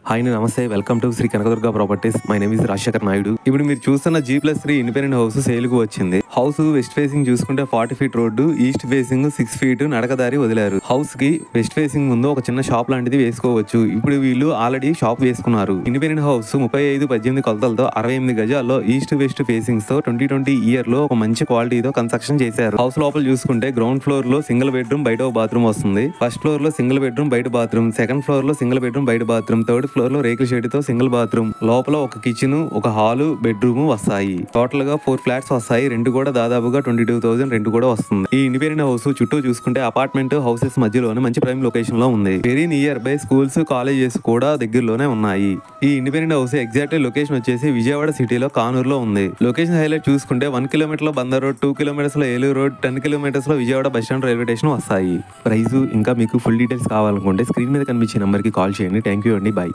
Hi నమస్తే, welcome to Shri Kanakadurga properties. My name is Rajasekhar Naidu. ఇప్పుడు మీరు చూస్తున్న G+3 ఇండిపెండెంట్ హౌస్ సేల్ కు వచ్చింది. హౌస్ వెస్ట్ ఫేసింగ్ చూసుకుంటే 40 ఫీట్ రోడ్డు, ఈస్ట్ ఫేసింగ్ 6 ఫీట్ నడకదారి వదిలారు. హౌస్ కి వెస్ట్ ఫేసింగ్ ముందు ఒక చిన్న షాప్ లాంటిది వేసుకోవచ్చు. ఇప్పుడు వీళ్ళు ఆల్రెడీ షాప్ వేసుకున్నారు. ఇండిపెండెంట్ హౌస్ 35-18 కొలతలతో 68 గజాల్లో ఈస్ట్ వెస్ట్ ఫేసింగ్స్ తో 2020 ఇయర్ లో ఒక మంచి క్వాలిటీతో కన్స్ట్రక్షన్ చేశారు. హౌస్ లోపల చూసుకుంటే గ్రౌండ్ ఫ్లోర్ లో సింగిల్ బెడ్రూమ్, బయట ఒక బాత్రూమ్ వస్తుంది. ఫస్ట్ ఫ్లోర్ లో సింగిల్ బెడ్రూమ్, బయట బాత్రూమ్. సెకండ్ ఫ్లోర్ లో సింగిల్ బెడ్రూమ్, బయట బాత్రూమ్. థర్డ్ ఫ్లోర్ లో రేకుల షెడ్ తో సింగిల్ బాత్రూమ్. లోపల ఒక కిచెన్, ఒక హాల్, బెడ్రూమ్ వస్తాయి. టోటల్ గా 4 ఫ్లాట్స్ వస్తాయి. రెంట్ కూడా దాదాపుగా 22,000 రెంట్ కూడా వస్తుంది. ఈ ఇండిపెండెంట్ హౌస్ చుట్టూ చూసుకుంటే అపార్ట్మెంట్ హౌసెస్ మధ్యలోనే మంచి ప్రైమ్ లొకేషన్ లో ఉంది. Very near by schools, colleges కూడా దగ్గరలోనే ఉన్నాయి. ఈ ఇండిపెండెంట్ హౌస్ ఎగ్జాక్ట్ లొకేషన్ వచ్చేసి విజయవాడ సిటీలో కానూరులో ఉంది. లొకేషన్ హైలైట్ చూసుకుంటే 1 కిలోమీటర్ లో బందర్ రోడ్, 2 కిలోమీటర్స్ లో ఏలూరు రోడ్, 10 కిలోమీటర్స్ లో Vijayawada bus stand railway station వస్తాయి. ప్రైస్ ఇంకా మీకు ఫుల్ డీటెయిల్స్ కావాలనుకుంటే స్క్రీన్ మీద కనిపించే నెంబర్ కి కాల్ చేయండి. థ్యాంక్ యూ అండి, బై.